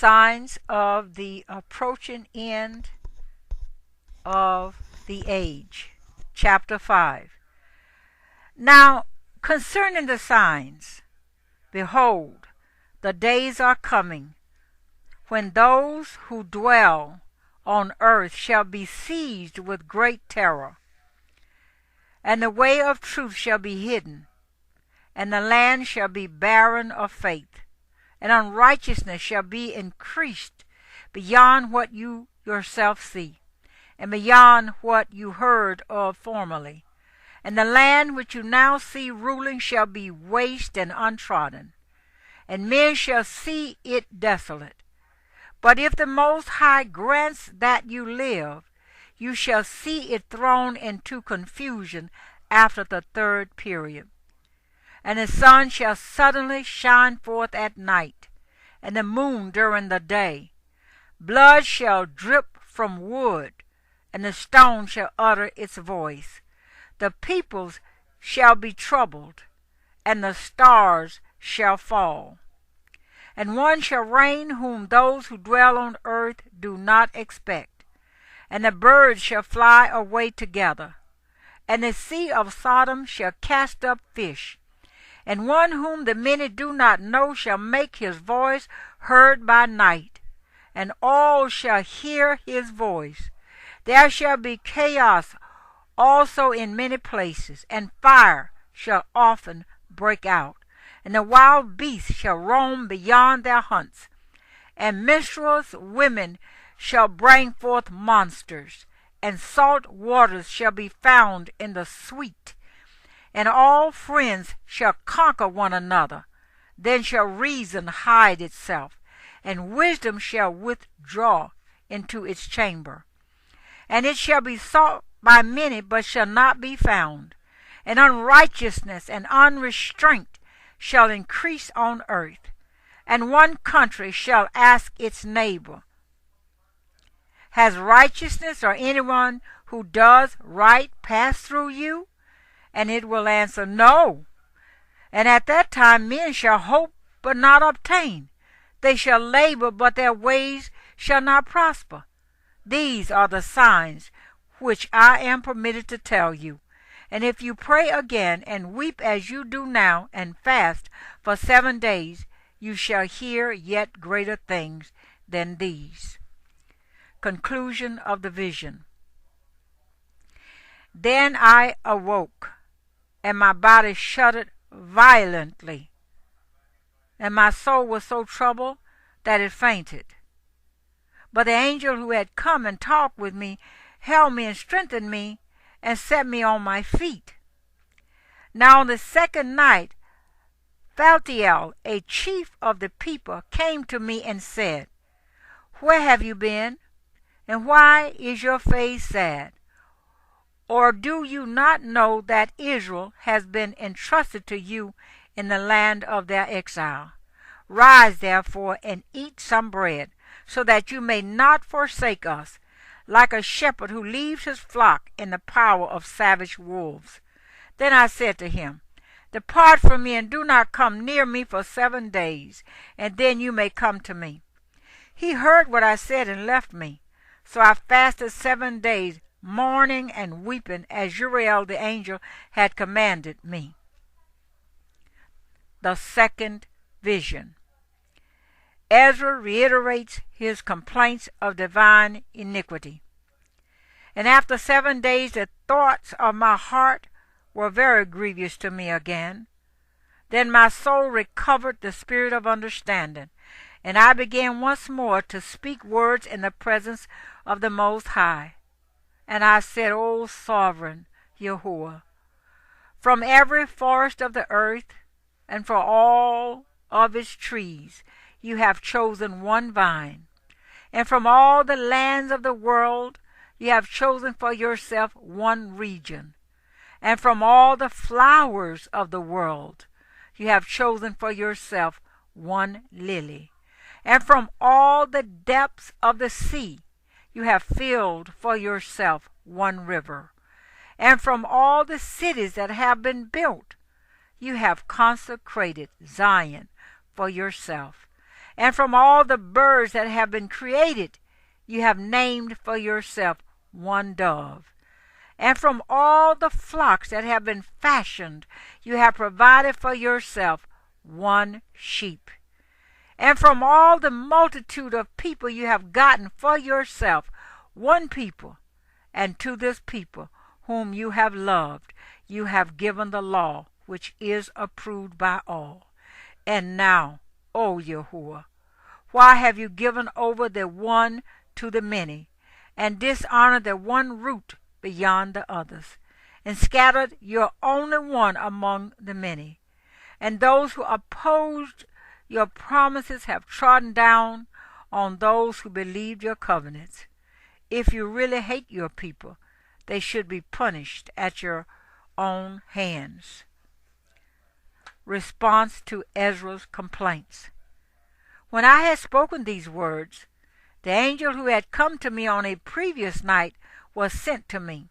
Signs of the approaching end of the age. Chapter 5. Now, concerning the signs, behold, the days are coming, when those who dwell on earth shall be seized with great terror, and the way of truth shall be hidden, and the land shall be barren of faith, and unrighteousness shall be increased beyond what you yourself see, and beyond what you heard of formerly. And the land which you now see ruling shall be waste and untrodden, and men shall see it desolate. But if the Most High grants that you live, you shall see it thrown into confusion after the third period. And the sun shall suddenly shine forth at night, and the moon during the day. Blood shall drip from wood, and the stone shall utter its voice. The peoples shall be troubled, and the stars shall fall. And one shall reign whom those who dwell on earth do not expect. And the birds shall fly away together, and the sea of Sodom shall cast up fish. And one whom the many do not know shall make his voice heard by night, and all shall hear his voice. There shall be chaos also in many places, and fire shall often break out, and the wild beasts shall roam beyond their hunts, and minstrels women shall bring forth monsters, and salt waters shall be found in the sweet, and all friends shall conquer one another. Then shall reason hide itself, and wisdom shall withdraw into its chamber. And it shall be sought by many, but shall not be found. And unrighteousness and unrestraint shall increase on earth. And one country shall ask its neighbor, has righteousness or anyone who does right passed through you? And it will answer, no. And at that time men shall hope but not obtain. They shall labor, but their ways shall not prosper. These are the signs which I am permitted to tell you. And if you pray again, and weep as you do now, and fast for 7 days, you shall hear yet greater things than these. Conclusion of the vision. Then I awoke, and my body shuddered violently, and my soul was so troubled that it fainted. But the angel who had come and talked with me held me and strengthened me and set me on my feet. Now on the second night, Phaltiel, a chief of the people, came to me and said, Where have you been, and why is your face sad? Or do you not know that Israel has been entrusted to you in the land of their exile? Rise, therefore, and eat some bread, so that you may not forsake us, like a shepherd who leaves his flock in the power of savage wolves. Then I said to him, Depart from me, and do not come near me for 7 days, and then you may come to me. He heard what I said and left me. So I fasted 7 days, mourning and weeping, as Uriel the angel had commanded me. The second vision. Ezra reiterates his complaints of divine iniquity. And after 7 days the thoughts of my heart were very grievous to me again. Then my soul recovered the spirit of understanding, and I began once more to speak words in the presence of the Most High. And I said, O sovereign Yahuwah, from every forest of the earth, and for all of its trees, you have chosen one vine. And from all the lands of the world, you have chosen for yourself one region. And from all the flowers of the world, you have chosen for yourself one lily. And from all the depths of the sea, you have filled for yourself one river. And from all the cities that have been built, you have consecrated Zion for yourself. And from all the birds that have been created, you have named for yourself one dove. And from all the flocks that have been fashioned, you have provided for yourself one sheep. And from all the multitude of people you have gotten for yourself one people, and to this people whom you have loved, you have given the law, which is approved by all. And now, O Yahuwah, why have you given over the one to the many, and dishonored the one root beyond the others, and scattered your only one among the many? And those who opposed your promises have trodden down on those who believed your covenants. If you really hate your people, they should be punished at your own hands. Response to Ezra's complaints. When I had spoken these words, the angel who had come to me on a previous night was sent to me,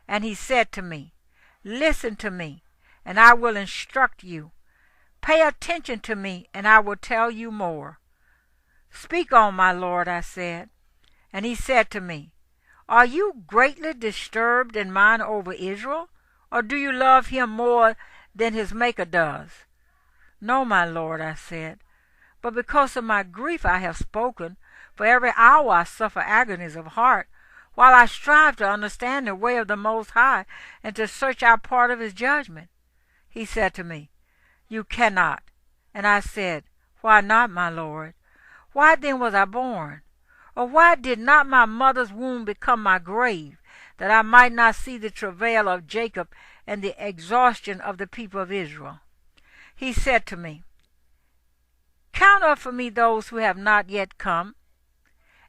and he said to me, "Listen to me, and I will instruct you. Pay attention to me, and I will tell you more." "Speak on, my lord," I said. And he said to me, "Are you greatly disturbed in mind over Israel, or do you love him more than his Maker does?" "No, my lord," I said, "but because of my grief I have spoken. For every hour I suffer agonies of heart, while I strive to understand the way of the Most High, and to search out part of his judgment." He said to me, "You cannot." And I said, "Why not, my lord? Why then was I born? Or why did not my mother's womb become my grave, that I might not see the travail of Jacob and the exhaustion of the people of Israel?" He said to me, "Count up for me those who have not yet come,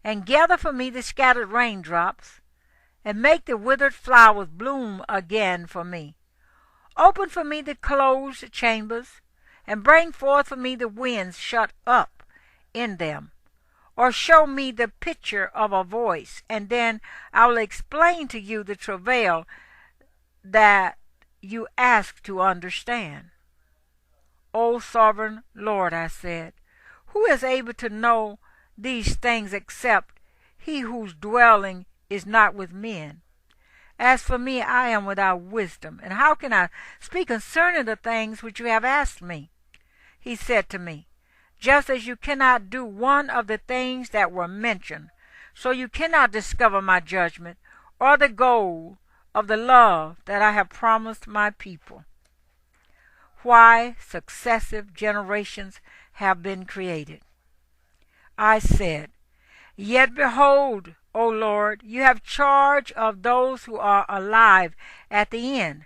and gather for me the scattered raindrops, and make the withered flowers bloom again for me. Open for me the closed chambers, and bring forth for me the winds shut up in them. Or show me the picture of a voice, and then I will explain to you the travail that you ask to understand." "O sovereign Lord," I said, "who is able to know these things except he whose dwelling is not with men? As for me, I am without wisdom, and how can I speak concerning the things which you have asked me?" He said to me, "Just as you cannot do one of the things that were mentioned, so you cannot discover my judgment or the goal of the love that I have promised my people. Why successive generations have been created." I said, "Yet behold, O Lord, you have charge of those who are alive at the end.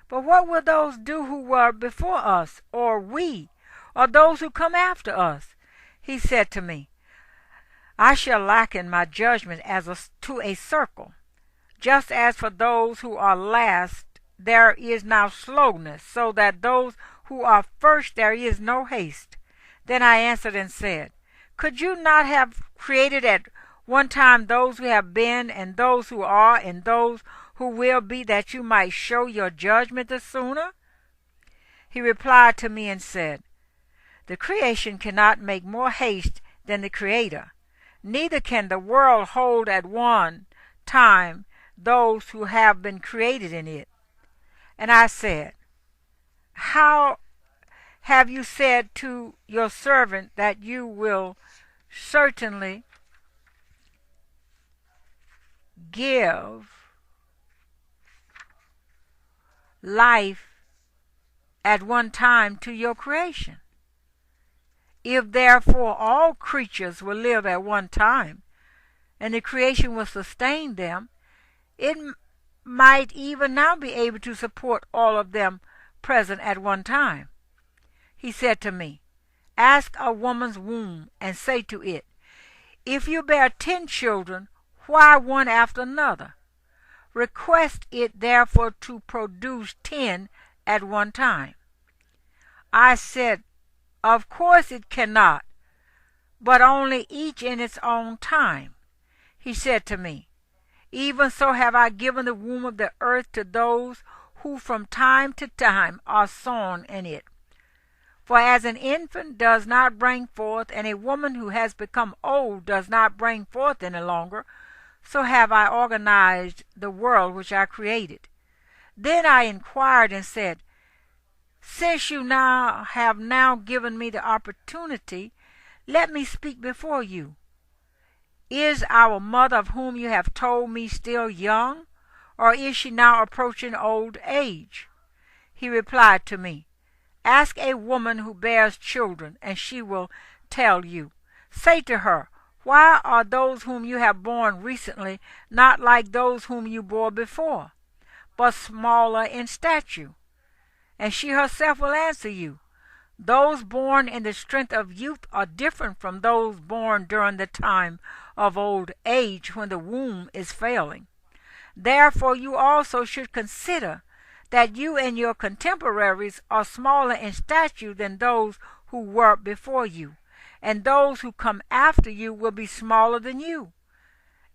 But what will those do who were before us, or we, or those who come after us?" He said to me, "I shall liken my judgment to a circle. Just as for those who are last there is now slowness, so that those who are first there is no haste." Then I answered and said, "Could you not have created at one time those who have been, and those who are, and those who will be, that you might show your judgment the sooner?" He replied to me and said, "The creation cannot make more haste than the Creator, neither can the world hold at one time those who have been created in it." And I said, "How have you said to your servant that you will certainly give life at one time to your creation? If therefore all creatures will live at one time, and the creation will sustain them, it might even now be able to support all of them present at one time." He said to me, "Ask a woman's womb, and say to it, if you bear 10 children, why one after another? Request it therefore to produce 10 at one time." I said, "Of course it cannot, but only each in its own time." He said to me, "Even so have I given the womb of the earth to those who from time to time are sown in it. For as an infant does not bring forth, and a woman who has become old does not bring forth any longer, so have I organized the world which I created. Then I inquired and said, Since you have now given me the opportunity, let me speak before you. Is our mother of whom you have told me still young, or is she now approaching old age? He replied to me, Ask a woman who bears children, and she will tell you. Say to her, Why are those whom you have borne recently not like those whom you bore before, but smaller in stature? And she herself will answer you, Those born in the strength of youth are different from those born during the time of old age, when the womb is failing. Therefore you also should consider that you and your contemporaries are smaller in stature than those who were before you, and those who come after you will be smaller than you,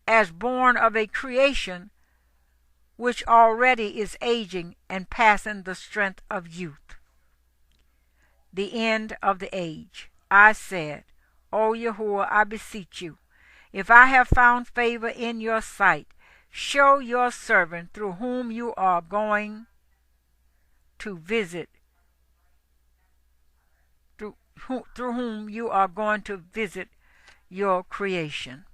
as born of a creation which already is aging and passing the strength of youth. The end of the age. I said, O Yahuwah, I beseech you, if I have found favor in your sight, show your servant through whom you are going to visit your creation.